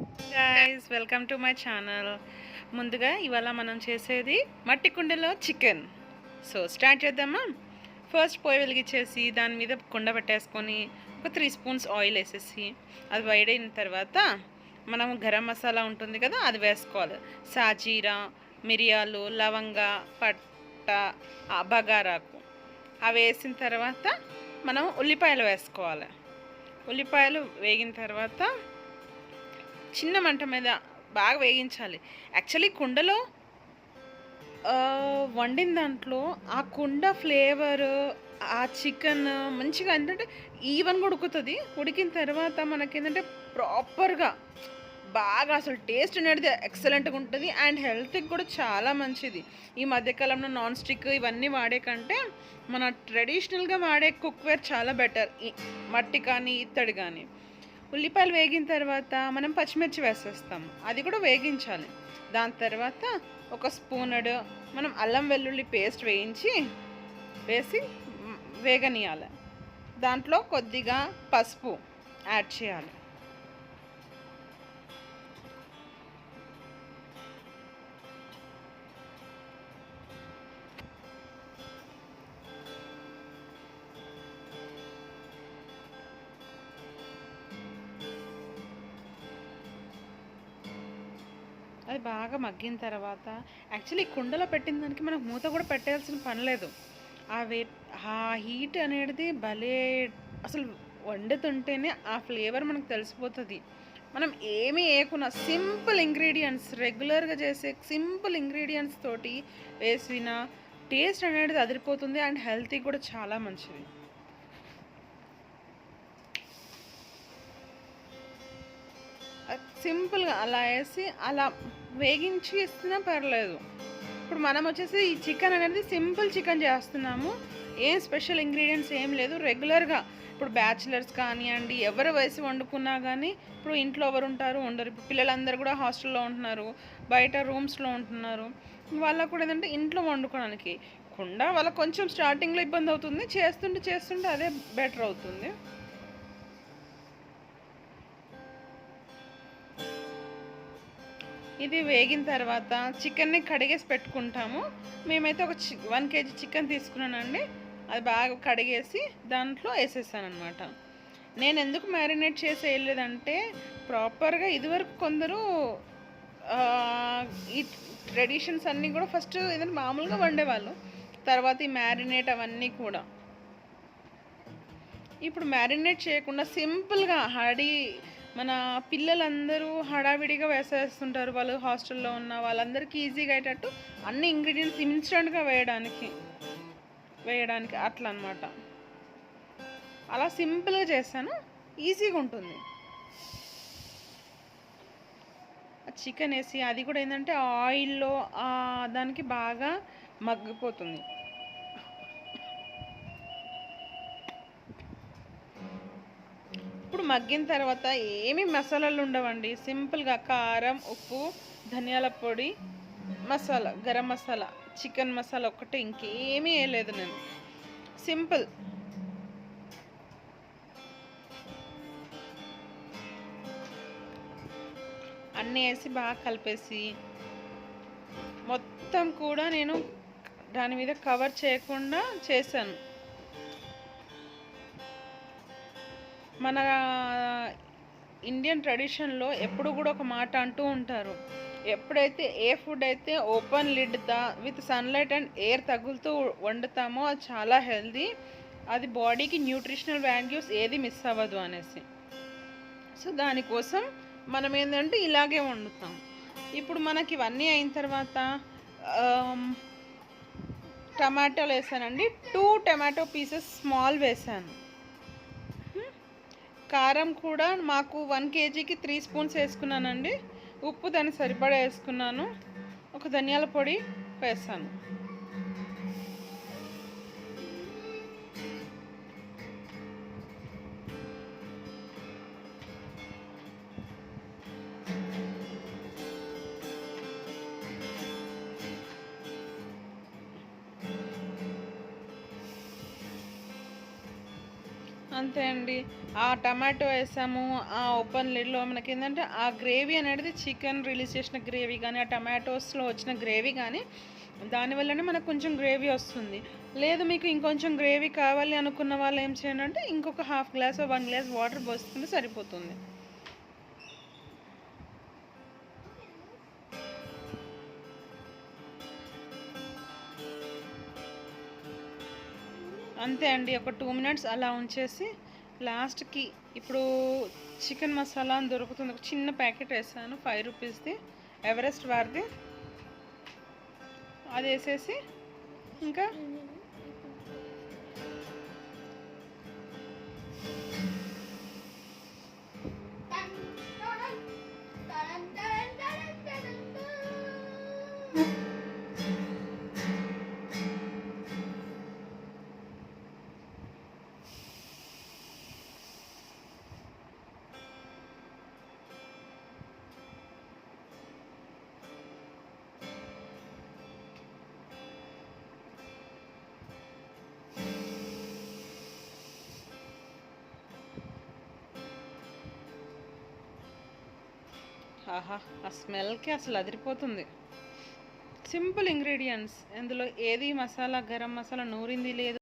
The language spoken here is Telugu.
Guys welcome to my channel. ముందుగా ఇవాళ మనం చేసేది మట్టి కుండలో చికెన్. సో స్టార్ట్ చేద్దామా. ఫస్ట్ పొయ్యి వెలిగించేసి దాని మీద కుండ పెట్టేసుకొని ఒక 3 స్పూన్స్ ఆయిల్ వేసేసి అది వేడైన తర్వాత మనం గరం మసాలా ఉంటుంది కదా, అది వేసుకోవాలి. సాజీరా, మిరియాలు, లవంగ, పట్ట, బగారాకు అవి వేసిన తర్వాత మనం ఉల్లిపాయలు వేసుకోవాలి. ఉల్లిపాయలు వేగిన తర్వాత చిన్న మంట మీద బాగా వేగించాలి. యాక్చువల్లీ కుండలో వండిన దాంట్లో ఆ కుండ ఫ్లేవర్, ఆ చికెన్ మంచిగా ఏంటంటే ఈవెన్గా ఉడుకుతుంది. ఉడికిన తర్వాత మనకేంటంటే ప్రాపర్గా బాగా అసలు టేస్ట్ అనేది ఎక్సలెంట్గా ఉంటుంది అండ్ హెల్త్కి కూడా చాలా మంచిది. ఈ మధ్యకాలంలో నాన్ స్టిక్ ఇవన్నీ వాడే కంటే మన ట్రెడిషనల్గా వాడే కుక్వేర్ చాలా బెటర్. మట్టి కానీ ఇత్తడి కానీ. ఉల్లిపాయలు వేగిన తర్వాత మనం పచ్చిమిర్చి వేసేస్తాము, అది కూడా వేగించాలి. దాని తర్వాత ఒక స్పూనడు మనం అల్లం వెల్లుల్లి పేస్ట్ వేసి వేగనీయాలి. దాంట్లో కొద్దిగా పసుపు యాడ్ చేయాలి. అది బాగా మగ్గిన తర్వాత యాక్చువల్లీ కుండలో పెట్టిన దానికి మనకు మూత కూడా పెట్టాల్సిన పని లేదు. ఆ హీట్ అనేది భలే అసలు వండుతుంటేనే ఆ ఫ్లేవర్ మనకు తెలిసిపోతుంది. మనం ఏమీ వేయకున్నా సింపుల్ ఇంగ్రీడియంట్స్, రెగ్యులర్గా చేసే సింపుల్ ఇంగ్రీడియంట్స్ తోటి వేసిన టేస్ట్ అనేది అదిరిపోతుంది అండ్ హెల్తీ కూడా చాలా మంచిది. సింపుల్గా అలా వేసి అలా వేగించి ఇస్తున్నా పర్లేదు. ఇప్పుడు మనం వచ్చేసి ఈ చికెన్ అనేది సింపుల్ చికెన్ చేస్తున్నాము. ఏం స్పెషల్ ఇంగ్రీడియంట్స్ ఏం లేదు. రెగ్యులర్గా ఇప్పుడు బ్యాచిలర్స్ కానివ్వండి, ఎవరు వేసి వండుకున్నా కానీ, ఇప్పుడు ఇంట్లో ఎవరు ఉంటారు ఉండరు. ఇప్పుడు పిల్లలందరూ కూడా హాస్టల్లో ఉంటున్నారు, బయట రూమ్స్లో ఉంటున్నారు. వాళ్ళకు కూడా ఏంటంటే ఇంట్లో వండుకోవడానికి కుండా వాళ్ళకి కొంచెం స్టార్టింగ్లో ఇబ్బంది అవుతుంది. చేస్తుంటే అదే బెటర్ అవుతుంది. ఇది వేగిన తర్వాత చికెన్ని కడిగేసి పెట్టుకుంటాము. మేమైతే ఒక 1 kg చికెన్ తీసుకున్నానండి. అది బాగా కడిగేసి దాంట్లో వేసేసాను అనమాట. నేను ఎందుకు మ్యారినేట్ చేసి వేయలేదంటే ప్రాపర్గా ఇదివరకు కొందరు ఈ ట్రెడిషన్స్ అన్నీ కూడా ఫస్ట్ ఏదైనా మామూలుగా వండేవాళ్ళు, తర్వాత ఈ మ్యారినేట్ అవన్నీ కూడా. ఇప్పుడు మ్యారినేట్ చేయకుండా సింపుల్గా మన పిల్లలందరూ హడావిడిగా వేసేస్తుంటారు. వాళ్ళు హాస్టల్లో ఉన్న వాళ్ళందరికీ ఈజీగా అయ్యేటట్టు అన్ని ఇంగ్రీడియంట్స్ ఇన్స్టెంట్గా వేయడానికి అట్లా అనమాట. అలా సింపుల్గా చేస్తాను, ఈజీగా ఉంటుంది. చికెన్ వేసి అది కూడా ఏంటంటే ఆయిల్లో దానికి బాగా మగ్గిపోతుంది. ఇప్పుడు మగ్గిన తర్వాత ఏమీ మసాలాలు ఉండవండి. సింపుల్గా కారం, ఉప్పు, ధనియాల పొడి, మసాలా, గరం మసాలా, చికెన్ మసాలా ఒక్కటే, ఇంకేమీ వేయలేదు నేను. సింపుల్. అన్నీ వేసి బాగా కలిపేసి మొత్తం కూడా నేను దాని మీద కవర్ చేయకుండా చేశాను. మన ఇండియన్ ట్రెడిషన్లో ఎప్పుడు కూడా ఒక మాట అంటూ ఉంటారు, ఎప్పుడైతే ఏ ఫుడ్ అయితే open lid with sunlight and air తగులుతూ వండుతామో అది చాలా హెల్దీ, అది బాడీకి న్యూట్రిషనల్ వాల్యూస్ ఏది మిస్ అవ్వదు అనేసి. సో దానికోసం మనం ఏంటంటే ఇలాగే వండుతాం. ఇప్పుడు మనకి ఇవన్నీ అయిన తర్వాత టమాటోలు వేసానండి. 2 టమాటో పీసెస్ స్మాల్ వేసాను. కారం కూడా మాకు 1 kgకి 3 స్పూన్స్ వేసుకున్నానండి. ఉప్పు దాన్ని సరిపడా వేసుకున్నాను. ఒక ధనియాల పొడి వేసాను. అంతే అండి. ఆ టమాటో ఏసాము. ఆ ఓపెన్ లిడ్‌లో మనకేందంటే, ఆ గ్రేవీ అనేది చికెన్ రిలీజ్ చేసిన గ్రేవీ గానీ, ఆ టమాటోస్‌లో వచ్చిన గ్రేవీ గానీ, దానివల్లనే మనకు కొంచెం గ్రేవీ ఒస్తుంది. లేదు మీకు ఇంకొంచెం గ్రేవీ కావాలి అనుకున్న వాళ్ళు ఏం చేయండంటే, ఇంకొక హాఫ్ గ్లాసో, 1 గ్లాస్ వాటర్ పోసుకుంటే సరిపోతుంది. అంతే అండి. ఒక 2 మినిట్స్ అలా ఉంచేసి లాస్ట్‌కి ఇప్పుడు చికెన్ మసాలా అని దొరుకుతుంది. ఒక చిన్న ప్యాకెట్ ఏసాను. రూ. 5ది ఎవరెస్ట్ వారిది. అదేసేసి ఇంకా ఆహా! ఆ స్మెల్‌కి అసలు అదిరిపోతుంది. Simple ingredients. ఇందులో ఏది మసాలా, గరం మసాలా నూరింది లేదు.